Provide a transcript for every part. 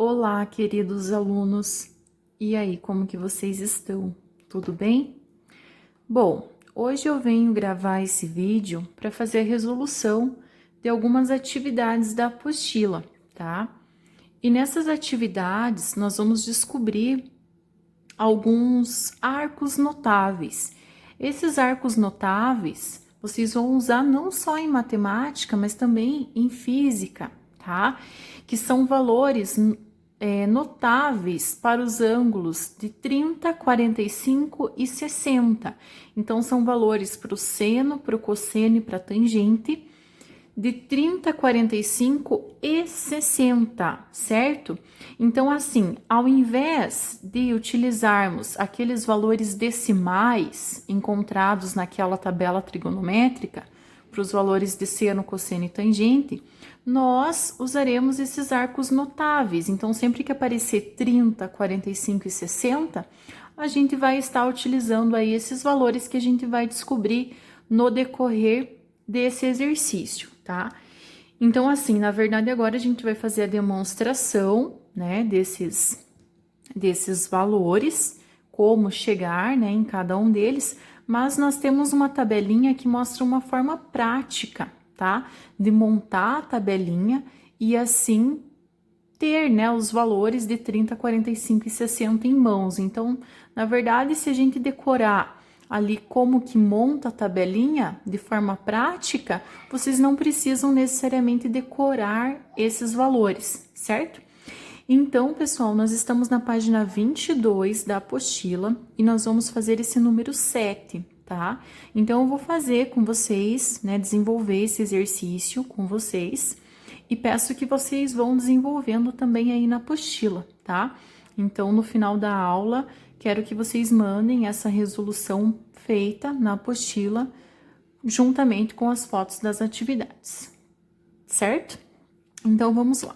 Olá, queridos alunos. E aí, como que vocês estão? Tudo bem? Bom, hoje eu venho gravar esse vídeo para fazer a resolução de algumas atividades da apostila, tá? E nessas atividades nós vamos descobrir alguns arcos notáveis. Esses arcos notáveis vocês vão usar não só em matemática, mas também em física, tá? Que são valores notáveis para os ângulos de 30, 45 e 60. Então, são valores para o seno, para o cosseno e para a tangente de 30, 45 e 60, certo? Então, assim, ao invés de utilizarmos aqueles valores decimais encontrados naquela tabela trigonométrica para os valores de seno, cosseno e tangente, nós usaremos esses arcos notáveis. Então, sempre que aparecer 30, 45 e 60, a gente vai estar utilizando aí esses valores que a gente vai descobrir no decorrer desse exercício, tá? Então, assim, na verdade, agora a gente vai fazer a demonstração, né, desses valores, como chegar, né, em cada um deles, mas nós temos uma tabelinha que mostra uma forma prática, tá? De montar a tabelinha e assim ter, né, os valores de 30, 45 e 60 em mãos. Então, na verdade, se a gente decorar ali como que monta a tabelinha de forma prática, vocês não precisam necessariamente decorar esses valores, certo? Então, pessoal, nós estamos na página 22 da apostila e nós vamos fazer esse número 7, tá? Então, eu vou fazer com vocês, né, desenvolver esse exercício com vocês e peço que vocês vão desenvolvendo também aí na apostila, tá? Então, no final da aula, quero que vocês mandem essa resolução feita na apostila juntamente com as fotos das atividades, certo? Então, vamos lá.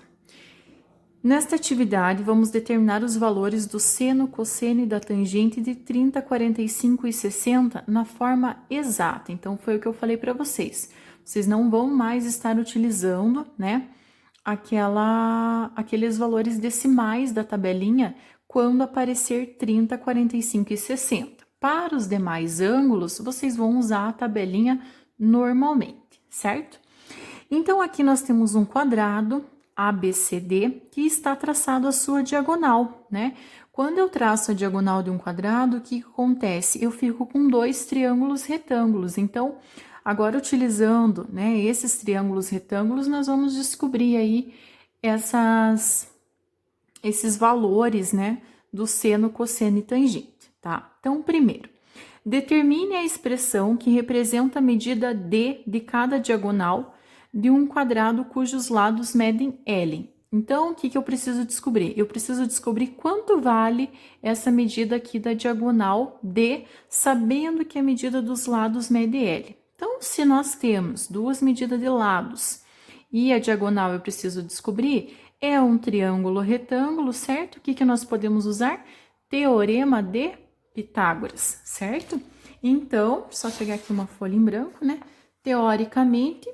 Nesta atividade, vamos determinar os valores do seno, cosseno e da tangente de 30, 45 e 60 na forma exata. Então, foi o que eu falei para vocês. Vocês não vão mais estar utilizando, né, aqueles valores decimais da tabelinha quando aparecer 30, 45 e 60. Para os demais ângulos, vocês vão usar a tabelinha normalmente, certo? Então, aqui nós temos um quadrado ABCD que está traçado a sua diagonal, né? Quando eu traço a diagonal de um quadrado, o que acontece? Eu fico com dois triângulos retângulos. Então, agora utilizando, né, esses triângulos retângulos, nós vamos descobrir aí esses valores, né, do seno, cosseno e tangente, tá? Então, primeiro, determine a expressão que representa a medida D de cada diagonal de um quadrado cujos lados medem L. Então, o que eu preciso descobrir? Eu preciso descobrir quanto vale essa medida aqui da diagonal D, sabendo que a medida dos lados mede L. Então, se nós temos duas medidas de lados e a diagonal eu preciso descobrir, é um triângulo retângulo, certo? O que nós podemos usar? Teorema de Pitágoras, certo? Então, só pegar aqui uma folha em branco, né? Teoricamente, o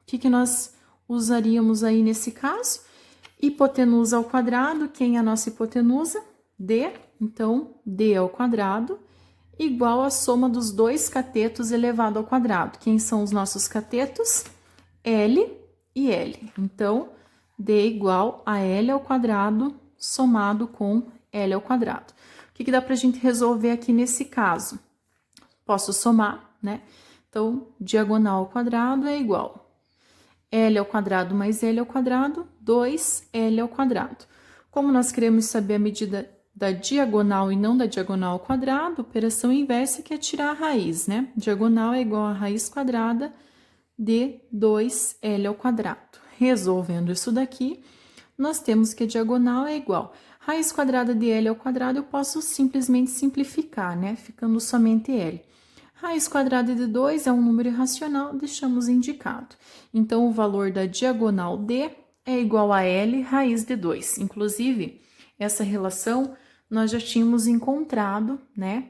que nós usaríamos aí nesse caso? Hipotenusa ao quadrado, quem é a nossa hipotenusa? D, então, D ao quadrado, igual a soma dos dois catetos elevado ao quadrado. Quem são os nossos catetos? L e L. Então, D igual a L ao quadrado somado com L ao quadrado. O que dá para a gente resolver aqui nesse caso? Posso somar, né? Então, diagonal ao quadrado é igual L ao quadrado mais L ao quadrado, 2L ao quadrado. Como nós queremos saber a medida da diagonal e não da diagonal ao quadrado, operação inversa que é tirar a raiz, né? Diagonal é igual a raiz quadrada de 2L ao quadrado. Resolvendo isso daqui, nós temos que a diagonal é igual. Raiz quadrada de L ao quadrado eu posso simplesmente simplificar, né? Ficando somente L. Raiz quadrada de 2 é um número irracional, deixamos indicado. Então, o valor da diagonal D é igual a L raiz de 2. Inclusive, essa relação nós já tínhamos encontrado, né?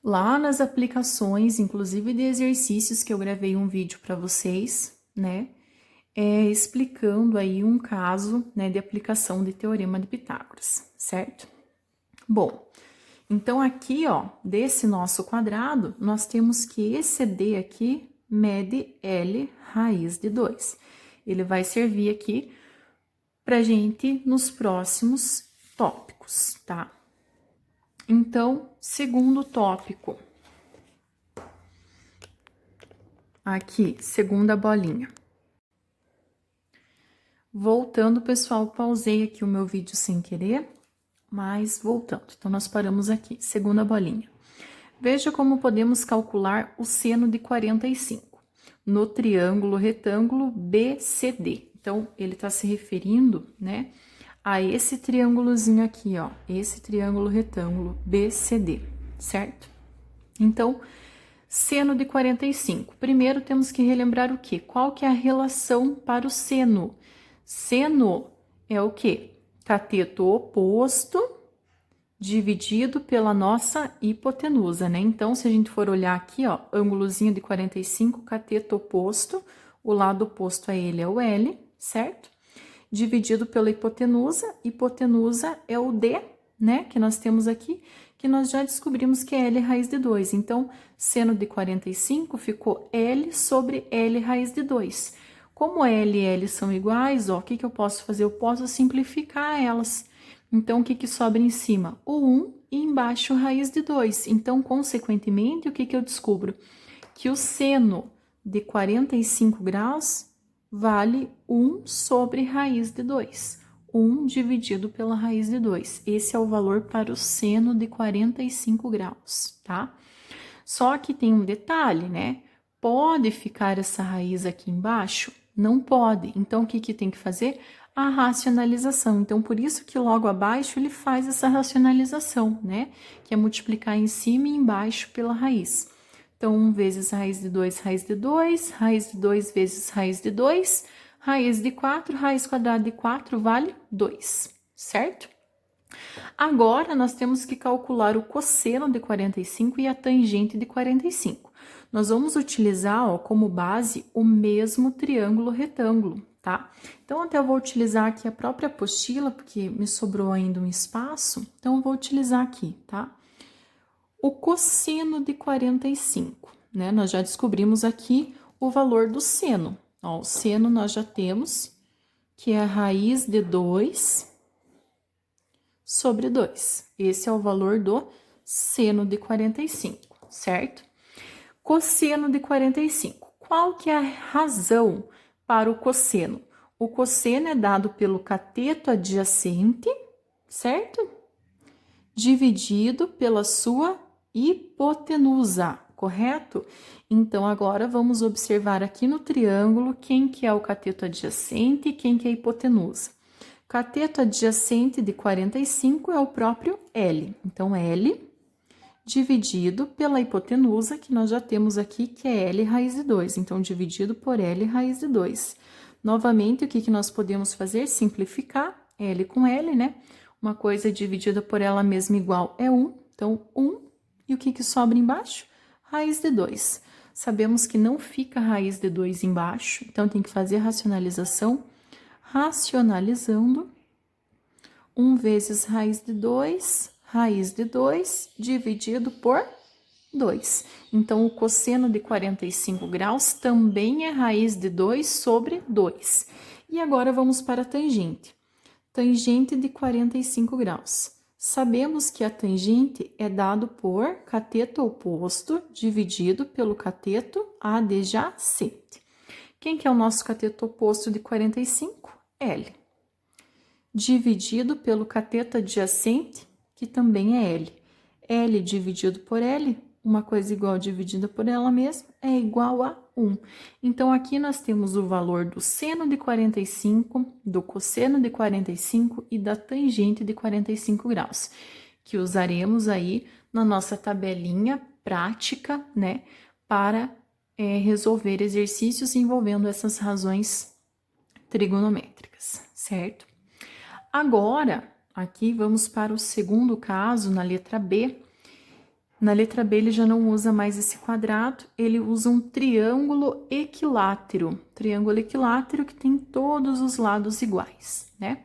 Lá nas aplicações, inclusive de exercícios que eu gravei um vídeo para vocês, né? explicando aí um caso, né, de aplicação de teorema de Pitágoras, certo? Bom, então aqui, ó, desse nosso quadrado, nós temos que esse D aqui mede L raiz de 2. Ele vai servir aqui pra gente nos próximos tópicos, tá? Então, segundo tópico. Aqui, segunda bolinha. Voltando, pessoal, pausei aqui o meu vídeo sem querer, mas voltando. Então, nós paramos aqui, segunda bolinha. Veja como podemos calcular o seno de 45 no triângulo retângulo BCD. Então, ele está se referindo, né, a esse triângulozinho aqui, ó, esse triângulo retângulo BCD, certo? Então, seno de 45. Primeiro, temos que relembrar o quê? Qual que é a relação para o seno? Seno é o quê? Cateto oposto dividido pela nossa hipotenusa, né? Então, se a gente for olhar aqui, ó, ângulozinho de 45, cateto oposto, o lado oposto a ele é o L, certo? Dividido pela hipotenusa é o D, né? Que nós temos aqui, que nós já descobrimos que é L raiz de 2. Então, seno de 45 ficou L sobre L raiz de 2. Como L e L são iguais, ó, o que eu posso fazer? Eu posso simplificar elas. Então, o que sobra em cima? O 1 e embaixo raiz de 2. Então, consequentemente, o que eu descubro? Que o seno de 45 graus vale 1 sobre raiz de 2. 1 dividido pela raiz de 2. Esse é o valor para o seno de 45 graus, tá? Só que tem um detalhe, né? Pode ficar essa raiz aqui embaixo? Não pode. Então, o que tem que fazer? A racionalização. Então, por isso que logo abaixo ele faz essa racionalização, né? Que é multiplicar em cima e embaixo pela raiz. Então, 1 vezes raiz de 2, raiz de 2, raiz de 2 vezes raiz de 2, raiz de 4, raiz quadrada de 4 vale 2, certo? Agora, nós temos que calcular o cosseno de 45 e a tangente de 45. Nós vamos utilizar, ó, como base o mesmo triângulo retângulo, tá? Então, até eu vou utilizar aqui a própria apostila, porque me sobrou ainda um espaço, então eu vou utilizar aqui, tá? O cosseno de 45, né? Nós já descobrimos aqui o valor do seno. Ó, o seno nós já temos, que é a raiz de 2 sobre 2. Esse é o valor do seno de 45, certo? Cosseno de 45. Qual que é a razão para o cosseno? O cosseno é dado pelo cateto adjacente, certo? Dividido pela sua hipotenusa, correto? Então, agora vamos observar aqui no triângulo quem que é o cateto adjacente e quem que é a hipotenusa. Cateto adjacente de 45 é o próprio L. Então, L dividido pela hipotenusa, que nós já temos aqui, que é L raiz de 2. Então, dividido por L raiz de 2. Novamente, o que nós podemos fazer? Simplificar L com L, né? Uma coisa dividida por ela mesma igual é 1. Então, 1. E o que sobra embaixo? Raiz de 2. Sabemos que não fica raiz de 2 embaixo, então tem que fazer racionalização. Racionalizando, 1 vezes raiz de 2 dividido por 2. Então, o cosseno de 45 graus também é raiz de 2 sobre 2. E agora vamos para a tangente. Tangente de 45 graus. Sabemos que a tangente é dado por cateto oposto dividido pelo cateto adjacente. Quem que é o nosso cateto oposto de 45? L. Dividido pelo cateto adjacente, que também é L. L dividido por L, uma coisa igual dividida por ela mesma, é igual a 1. Então, aqui nós temos o valor do seno de 45, do cosseno de 45 e da tangente de 45 graus, que usaremos aí na nossa tabelinha prática, né, para resolver exercícios envolvendo essas razões trigonométricas, certo? Agora, aqui vamos para o segundo caso, na letra B, Na letra B, ele já não usa mais esse quadrado, ele usa um triângulo equilátero. Triângulo equilátero que tem todos os lados iguais, né?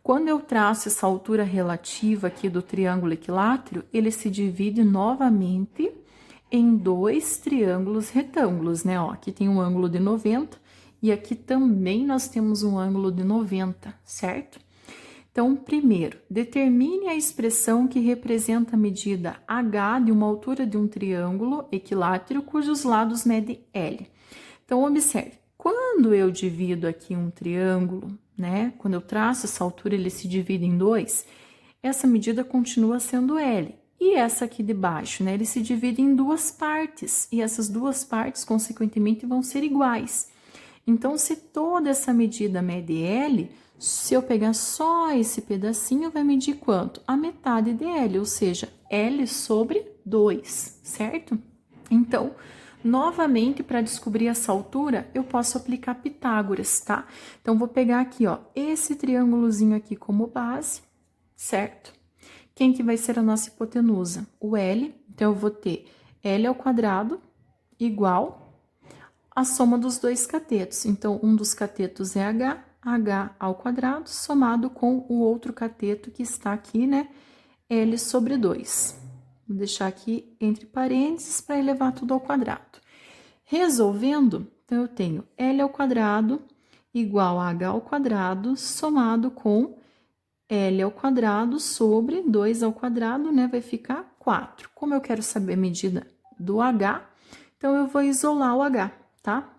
Quando eu traço essa altura relativa aqui do triângulo equilátero, ele se divide novamente em dois triângulos retângulos, né? Ó, aqui tem um ângulo de 90 e aqui também nós temos um ângulo de 90, certo? Então, primeiro, determine a expressão que representa a medida h de uma altura de um triângulo equilátero cujos lados medem L. Então, observe, quando eu divido aqui um triângulo, né? Quando eu traço essa altura, ele se divide em dois, essa medida continua sendo L. E essa aqui de baixo, né? Ele se divide em duas partes, e essas duas partes, consequentemente, vão ser iguais. Então, se toda essa medida mede L, se eu pegar só esse pedacinho, vai medir quanto? A metade de L, ou seja, L sobre 2, certo? Então, novamente, para descobrir essa altura, eu posso aplicar Pitágoras, tá? Então, vou pegar aqui, ó, esse triângulozinho aqui como base, certo? Quem que vai ser a nossa hipotenusa? O L. Então, eu vou ter L ao quadrado igual a soma dos dois catetos. Então, um dos catetos é h ao quadrado, somado com o outro cateto que está aqui, né? L sobre 2. Vou deixar aqui entre parênteses para elevar tudo ao quadrado. Resolvendo, então, eu tenho L ao quadrado igual a h ao quadrado, somado com L ao quadrado sobre 2 ao quadrado, né? Vai ficar 4. Como eu quero saber a medida do h, então, eu vou isolar o h, tá?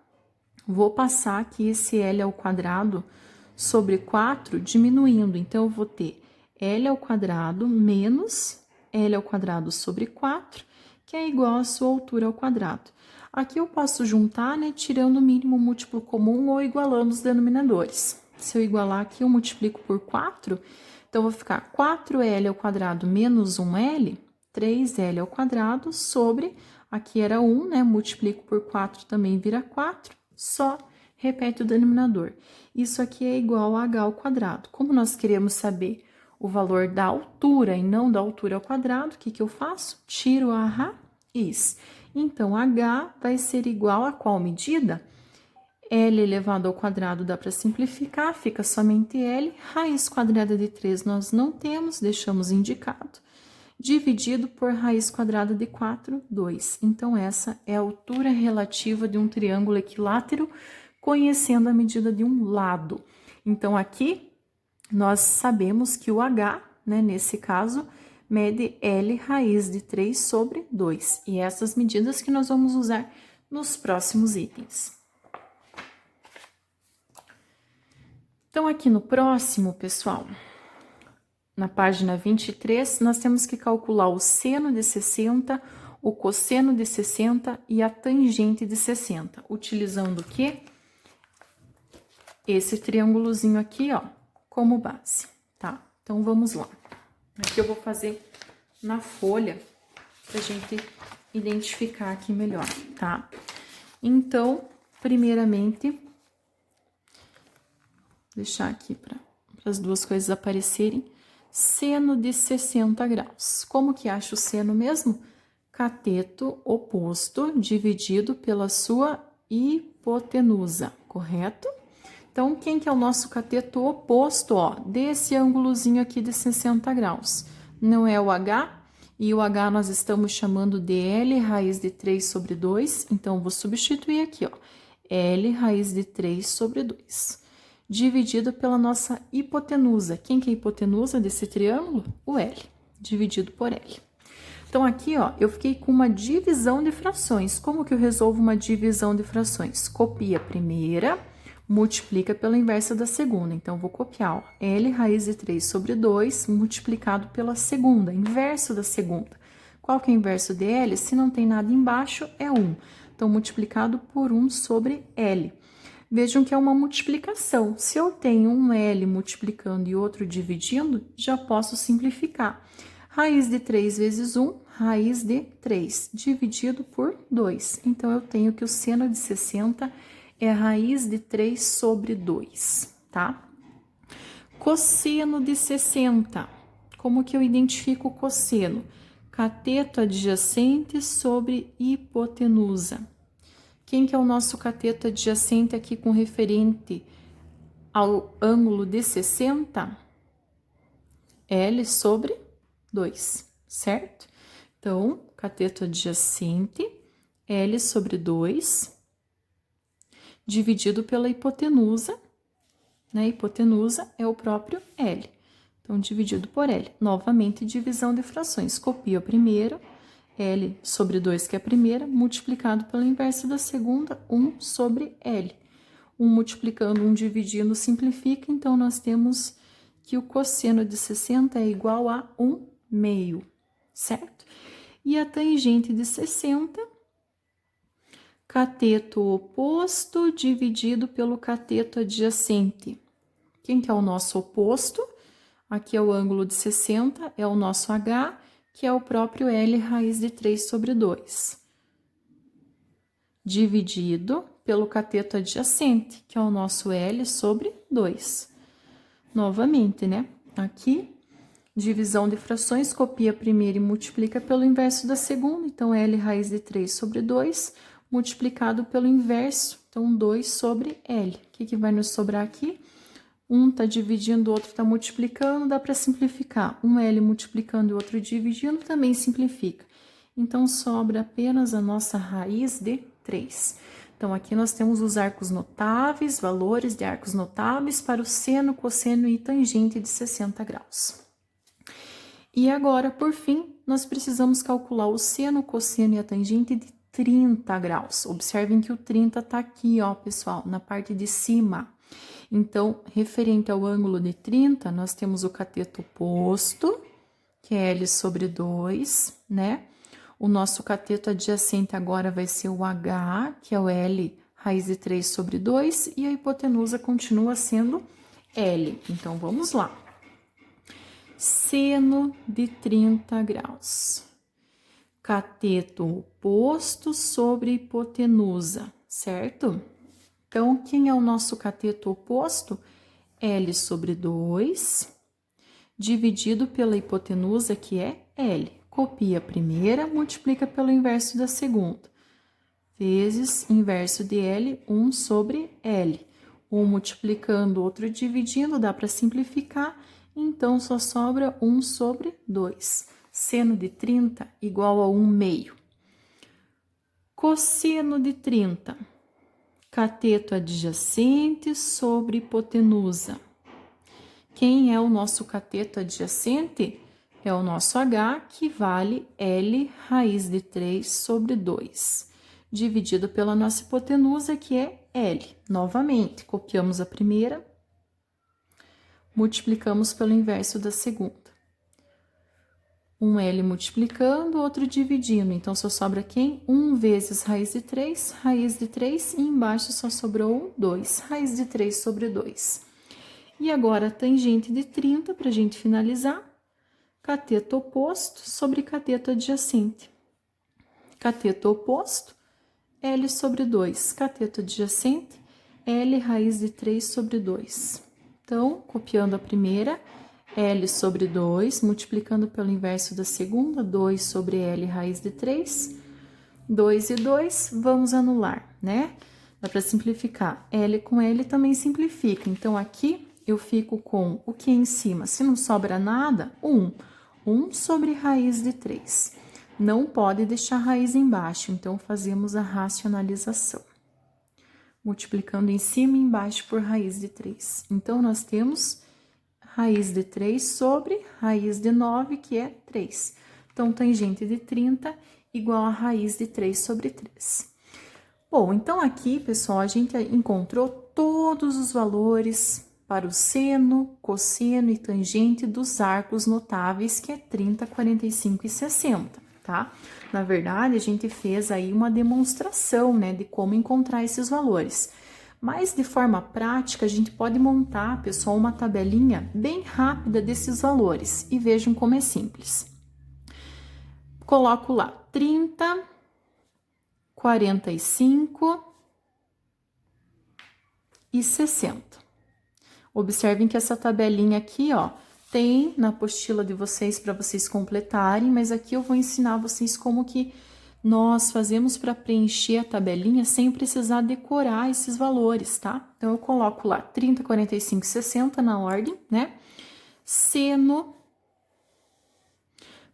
Vou passar aqui esse L ao quadrado sobre 4 diminuindo. Então, eu vou ter L ao quadrado menos L ao quadrado sobre 4, que é igual à sua altura ao quadrado. Aqui eu posso juntar, né, tirando o mínimo múltiplo comum ou igualando os denominadores. Se eu igualar aqui, eu multiplico por 4, então, vou ficar 4L ao quadrado menos 1L, 3L ao quadrado sobre, aqui era 1, né, multiplico por 4 também vira 4, só repete o denominador. Isso aqui é igual a h ao quadrado. Como nós queremos saber o valor da altura e não da altura ao quadrado, o que que eu faço? Tiro a raiz. Então, h vai ser igual a qual medida? L elevado ao quadrado dá para simplificar, fica somente L. Raiz quadrada de 3 nós não temos, deixamos indicado. Dividido por raiz quadrada de 4, 2. Então, essa é a altura relativa de um triângulo equilátero, conhecendo a medida de um lado. Então, aqui, nós sabemos que o h, né, nesse caso, mede L raiz de 3 sobre 2. E essas medidas que nós vamos usar nos próximos itens. Então, aqui no próximo, pessoal, na página 23, nós temos que calcular o seno de 60, o cosseno de 60 e a tangente de 60, utilizando o quê? Esse triângulozinho aqui, ó, como base, tá? Então, vamos lá. Aqui eu vou fazer na folha, pra gente identificar aqui melhor, tá? Então, primeiramente, deixar aqui para as duas coisas aparecerem. Seno de 60 graus. Como que acha o seno mesmo? Cateto oposto dividido pela sua hipotenusa, correto? Então, quem que é o nosso cateto oposto, ó, desse ângulozinho aqui de 60 graus? Não é o H, e o H nós estamos chamando de L raiz de 3 sobre 2, então, vou substituir aqui, ó, L raiz de 3 sobre 2. Dividido pela nossa hipotenusa. Quem que é a hipotenusa desse triângulo? O L, dividido por L. Então, aqui, ó, eu fiquei com uma divisão de frações. Como que eu resolvo uma divisão de frações? Copia a primeira, multiplica pela inversa da segunda. Então, vou copiar, ó, L raiz de 3 sobre 2, multiplicado pela segunda, inverso da segunda. Qual que é o inverso de L? Se não tem nada embaixo, é 1. Então, multiplicado por 1 sobre L. Vejam que é uma multiplicação. Se eu tenho um L multiplicando e outro dividindo, já posso simplificar. Raiz de 3 vezes 1, raiz de 3, dividido por 2. Então, eu tenho que o seno de 60 é raiz de 3 sobre 2, tá? Cosseno de 60. Como que eu identifico o cosseno? cateto adjacente sobre hipotenusa. Quem que é o nosso cateto adjacente aqui com referente ao ângulo de 60? L sobre 2, certo? Então, cateto adjacente, L sobre 2, dividido pela hipotenusa, né? Hipotenusa é o próprio L. Então, dividido por L. Novamente, divisão de frações. Copio a primeira, L sobre 2, que é a primeira, multiplicado pelo inverso da segunda, 1 sobre L. 1 multiplicando, 1 dividindo, simplifica. Então, nós temos que o cosseno de 60 é igual a 1 meio, certo? E a tangente de 60, cateto oposto dividido pelo cateto adjacente. Quem que é o nosso oposto? Aqui é o ângulo de 60, é o nosso H, que é o próprio L raiz de 3 sobre 2. Dividido pelo cateto adjacente, que é o nosso L sobre 2. Novamente, né? Aqui, divisão de frações, copia a primeira e multiplica pelo inverso da segunda. Então, L raiz de 3 sobre 2, multiplicado pelo inverso. Então, 2 sobre L. O que vai nos sobrar aqui? Um tá dividindo, o outro tá multiplicando, dá para simplificar. Um L multiplicando e o outro dividindo também simplifica. Então, sobra apenas a nossa raiz de 3. Então, aqui nós temos os arcos notáveis, valores de arcos notáveis para o seno, cosseno e tangente de 60 graus. E agora, por fim, nós precisamos calcular o seno, cosseno e a tangente de 30 graus. Observem que o 30 tá aqui, ó, pessoal, na parte de cima. Então, referente ao ângulo de 30, nós temos o cateto oposto, que é L sobre 2, né? O nosso cateto adjacente agora vai ser o H, que é o L raiz de 3 sobre 2, e a hipotenusa continua sendo L. Então, vamos lá. Seno de 30 graus. Cateto oposto sobre hipotenusa, certo? Então, quem é o nosso cateto oposto? L sobre 2, dividido pela hipotenusa, que é L. Copia a primeira, multiplica pelo inverso da segunda. Vezes inverso de L, 1 sobre L. Um multiplicando, outro dividindo, dá para simplificar. Então, só sobra 1 sobre 2. Seno de 30 igual a 1 meio. Cosseno de 30. Cateto adjacente sobre hipotenusa. Quem é o nosso cateto adjacente? É o nosso H, que vale L raiz de 3 sobre 2, dividido pela nossa hipotenusa, que é L. Novamente, copiamos a primeira, multiplicamos pelo inverso da segunda. Um L multiplicando, outro dividindo. Então, só sobra quem? 1 vezes raiz de 3, e embaixo só sobrou 2, raiz de 3 sobre 2. E agora, a tangente de 30, para a gente finalizar, cateto oposto sobre cateto adjacente. Cateto oposto, L sobre 2. Cateto adjacente, L raiz de 3 sobre 2. Então, copiando a primeira, L sobre 2, multiplicando pelo inverso da segunda, 2 sobre L raiz de 3. 2 e 2, vamos anular, né? Dá para simplificar. L com L também simplifica. Então, aqui eu fico com o que em cima? Se não sobra nada, 1. 1 sobre raiz de 3. Não pode deixar raiz embaixo, então fazemos a racionalização. Multiplicando em cima e embaixo por raiz de 3. Então, nós temos raiz de 3 sobre raiz de 9, que é 3. Então, tangente de 30 igual a raiz de 3 sobre 3. Bom, então aqui, pessoal, a gente encontrou todos os valores para o seno, cosseno e tangente dos arcos notáveis, que é 30, 45 e 60, tá? Na verdade, a gente fez aí uma demonstração, né, de como encontrar esses valores. Mas, de forma prática, a gente pode montar, pessoal, uma tabelinha bem rápida desses valores. E vejam como é simples. Coloco lá 30, 45 e 60. Observem que essa tabelinha aqui, ó, tem na apostila de vocês para vocês completarem, mas aqui eu vou ensinar vocês como que nós fazemos para preencher a tabelinha sem precisar decorar esses valores, tá? Então, eu coloco lá 30, 45, 60 na ordem, né? Seno,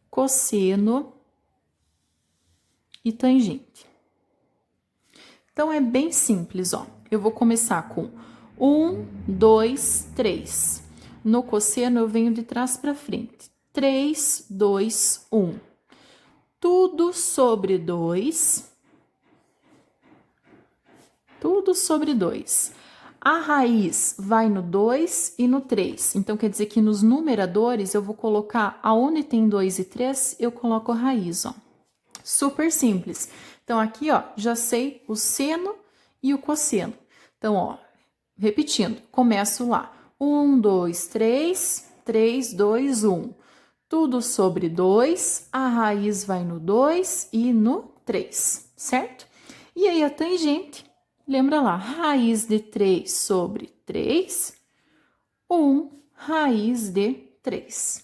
cosseno e tangente. Então, é bem simples, ó. Eu vou começar com 1, 2, 3. No cosseno, eu venho de trás para frente. 3, 2, 1. Tudo sobre 2. Tudo sobre 2. A raiz vai no 2 e no 3. Então, quer dizer que nos numeradores, eu vou colocar aonde tem 2 e 3, eu coloco a raiz, ó. Super simples. Então, aqui, ó, já sei o seno e o cosseno. Então, ó, repetindo, começo lá. 1, 2, 3, 3, 2, 1. Tudo sobre 2, a raiz vai no 2 e no 3, certo? E aí, a tangente, lembra lá, raiz de 3 sobre 3, 1, raiz de 3.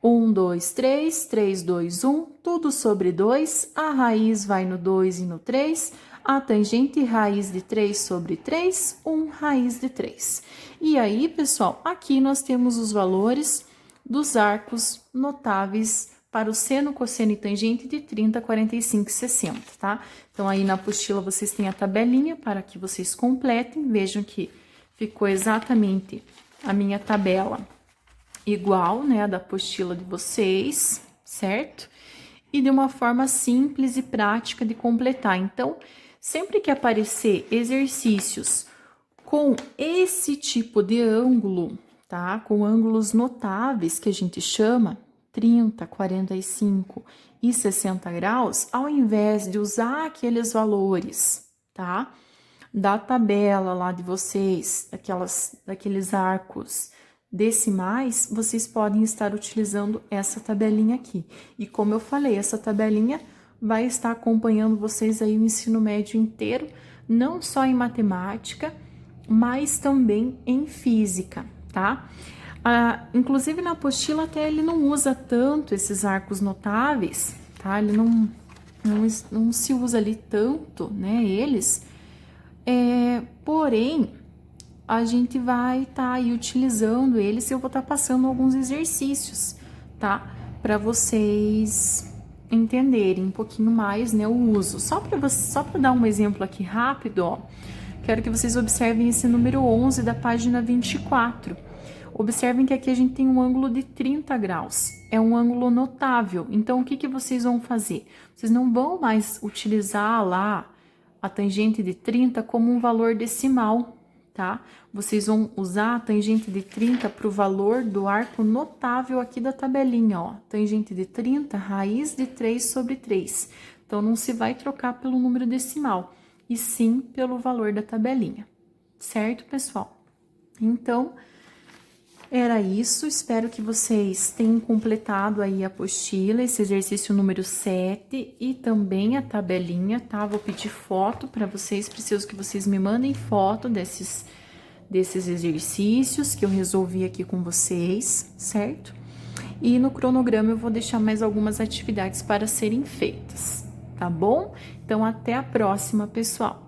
1, 2, 3, 3, 2, 1, tudo sobre 2, a raiz vai no 2 e no 3, a tangente raiz de 3 sobre 3, 1, raiz de 3. E aí, pessoal, aqui nós temos os valores dos arcos notáveis para o seno, cosseno e tangente de 30, 45 e 60, tá? Então, aí na apostila vocês têm a tabelinha para que vocês completem. Vejam que ficou exatamente a minha tabela igual, né, a da apostila de vocês, certo? E de uma forma simples e prática de completar. Então, sempre que aparecer exercícios com esse tipo de ângulo, tá? Com ângulos notáveis, que a gente chama 30, 45 e 60 graus, ao invés de usar aqueles valores, tá? Da tabela lá de vocês, daqueles arcos decimais, vocês podem estar utilizando essa tabelinha aqui. E como eu falei, essa tabelinha vai estar acompanhando vocês aí o ensino médio inteiro, não só em matemática, mas também em física, tá? Inclusive na apostila até ele não usa tanto esses arcos notáveis, tá? Ele não se usa ali tanto, né, eles. Porém, a gente vai estar aí utilizando eles e eu vou estar passando alguns exercícios, tá? Para vocês entenderem um pouquinho mais, né, o uso. Só para dar um exemplo aqui rápido, ó, quero que vocês observem esse número 11 da página 24. Observem que aqui a gente tem um ângulo de 30 graus. É um ângulo notável. Então, o que vocês vão fazer? Vocês não vão mais utilizar lá a tangente de 30 como um valor decimal, tá? Vocês vão usar a tangente de 30 para o valor do arco notável aqui da tabelinha, ó. Tangente de 30, raiz de 3 sobre 3. Então, não se vai trocar pelo número decimal, e sim pelo valor da tabelinha. Certo, pessoal? Então, era isso. Espero que vocês tenham completado aí a apostila, esse exercício número 7 e também a tabelinha, tá? Vou pedir foto para vocês, preciso que vocês me mandem foto desses exercícios que eu resolvi aqui com vocês, certo? E no cronograma eu vou deixar mais algumas atividades para serem feitas, tá bom? Então, até a próxima, pessoal!